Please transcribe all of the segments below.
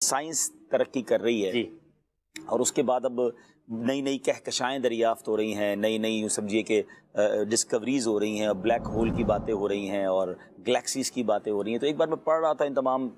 Science ترقی کر رہی ہے جی اور اس کے بعد اب نئی نئی کہکشائیں دریافت ہو رہی ہیں، نئی نئی یوں سمجھیے کہ ڈسکوریز ہو رہی ہیں، بلیک ہول کی باتیں ہو رہی ہیں اور گلیکسیز کی باتیں ہو رہی ہیں۔ تو ایک بار میں پڑھ رہا تھا ان تمام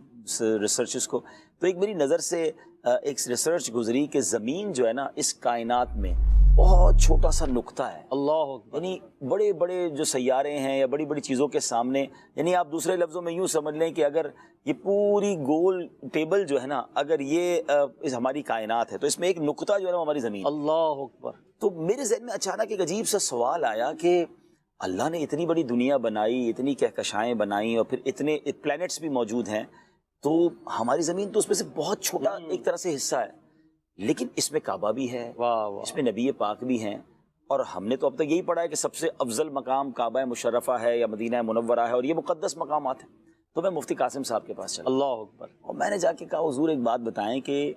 ریسرچز کو، تو ایک میری نظر سے ایک ریسرچ گزری کہ زمین جو ہے نا اس کائنات میں بہت چھوٹا سا نقطہ ہے۔ اللہ اکبر۔ یعنی بڑے بڑے جو سیارے ہیں یا بڑی بڑی چیزوں کے سامنے، یعنی آپ دوسرے لفظوں میں یوں سمجھ لیں کہ اگر یہ پوری گول ٹیبل جو ہے نا، اگر یہ ہماری کائنات ہے تو اس میں ایک نقطہ جو ہے نا ہماری زمین۔ اللہ اکبر۔ تو میرے ذہن میں اچانک ایک عجیب سا سوال آیا کہ اللہ نے اتنی بڑی دنیا بنائی، اتنی کہکشائیں بنائی اور پھر اتنے پلینٹس بھی موجود ہیں، تو ہماری زمین تو اس میں سے بہت چھوٹا ایک طرح سے حصہ ہے، لیکن اس میں کعبہ بھی ہے، واہ واہ۔ اس میں نبی پاک بھی ہیں، اور ہم نے تو اب تک یہی پڑھا ہے کہ سب سے افضل مقام کعبہ مشرفہ ہے یا مدینہ منورہ ہے اور یہ مقدس مقامات ہیں۔ تو میں مفتی قاسم صاحب کے پاس چلا اللہ اکبر۔ اور میں نے جا کے کہا حضور ایک بات بتائیں کہ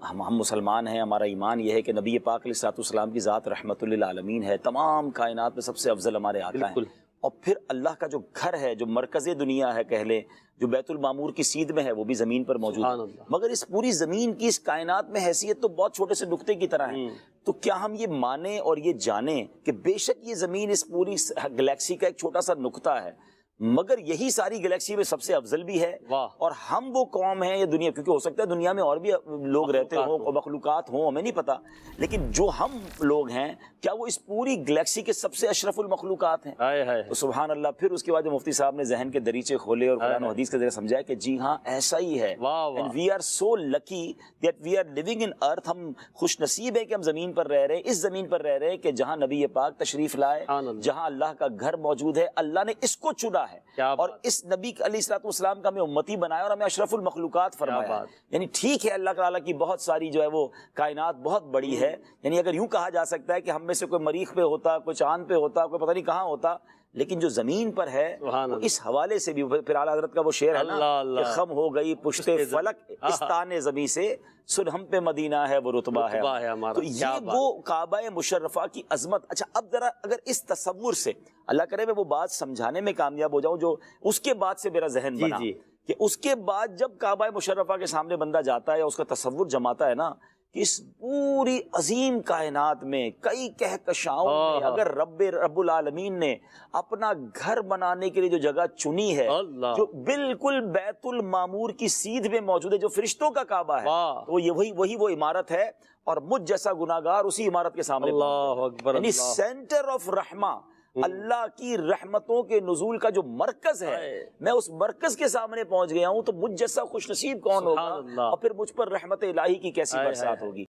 ہم مسلمان ہیں، ہمارا ایمان یہ ہے کہ نبی پاک علیہ الصلوۃ والسلام کی ذات رحمت للعالمین ہے، تمام کائنات میں سب سے افضل ہمارے آقا ہیں، بالکل۔ اور پھر اللہ کا جو گھر ہے، جو مرکز دنیا ہے کہہ لیں، جو بیت المعمور کی سیدھ میں ہے، وہ بھی زمین پر موجود سبحان ہے، اللہ۔ مگر اس پوری زمین کی اس کائنات میں حیثیت تو بہت چھوٹے سے نقطے کی طرح ہے۔ تو کیا ہم یہ مانیں اور یہ جانیں کہ بے شک یہ زمین اس پوری گلیکسی کا ایک چھوٹا سا نقطہ ہے، مگر یہی ساری گلیکسی میں سب سے افضل بھی ہے، واہ۔ اور ہم وہ قوم ہیں یہ دنیا، کیونکہ ہو سکتا ہے دنیا میں اور بھی لوگ رہتے ہوں اور مخلوقات ہوں، ہمیں نہیں پتا، لیکن جو ہم لوگ ہیں کیا وہ اس پوری گلیکسی کے سب سے اشرف المخلوقات ہیں؟ ہائے ہائے۔ تو سبحان اللہ۔ پھر اس کے بعد مفتی صاحب نے ذہن کے دریچے کھولے اور قرآن و حدیث کے ذریعے سمجھایا کہ جی ہاں ایسا ہی ہے، واہ واہ۔ and we are so lucky that we are living in earth۔ ہم خوش نصیب ہیں کہ ہم زمین پر رہ رہے ہیں، اس زمین پر رہ رہے ہیں کہ جہاں نبی پاک تشریف لائے، سبحان اللہ۔ جہاں اللہ کا گھر موجود ہے، اللہ نے اس کو چنا ہے کیا اور بات۔ اس نبی علیہ الصلوۃ والسلام کا ہمیں امتی بنایا اور ہمیں اشرف المخلوقات فرمایا بات۔ ہے۔ یعنی ٹھیک ہے اللہ تعالیٰ کی بہت ساری جو ہے وہ کائنات بہت بڑی ہے، یعنی اگر یوں کہا جا سکتا ہے کہ ہم میں سے کوئی مریخ پہ ہوتا، کوئی چاند پہ ہوتا، کوئی پتہ نہیں کہاں ہوتا، لیکن جو زمین پر ہے وہ اس حوالے سے بھی، پھر اعلیٰ حضرت کا وہ شعر ہے نا اللہ کہ خم ہو گئی پشت فلک استان زمیں سے، سن ہم پہ مدینہ ہے وہ رتبہ ہے ہمارا۔ تو یہ وہ کعبہ مشرفہ کی عظمت۔ اچھا اب ذرا اگر اس تصور سے، اللہ کرے میں وہ بات سمجھانے میں کامیاب ہو جاؤں جو اس کے بعد سے میرا ذہن بنا، کہ اس کے بعد جب کعبہ مشرفہ کے سامنے بندہ جاتا ہے یا اس کا تصور جماتا ہے نا کہ اس پوری عظیم کائنات میں کئی کہکشاؤں میں اگر رب العالمین نے اپنا گھر بنانے کے لیے جو جگہ چنی ہے، جو بالکل بیت المعمور کی سیدھ میں موجود ہے، جو فرشتوں کا کعبہ ہے، تو یہ وہی وہ عمارت ہے، اور مجھ جیسا گناہگار اسی عمارت کے سامنے، اللہ اکبر، یعنی سینٹر آف رحمہ، اللہ کی رحمتوں کے نزول کا جو مرکز ہے، میں اس مرکز کے سامنے پہنچ گیا ہوں، تو مجھ جیسا خوش نصیب کون ہوگا، اور پھر مجھ پر رحمت الہی کی کیسی برسات ہوگی۔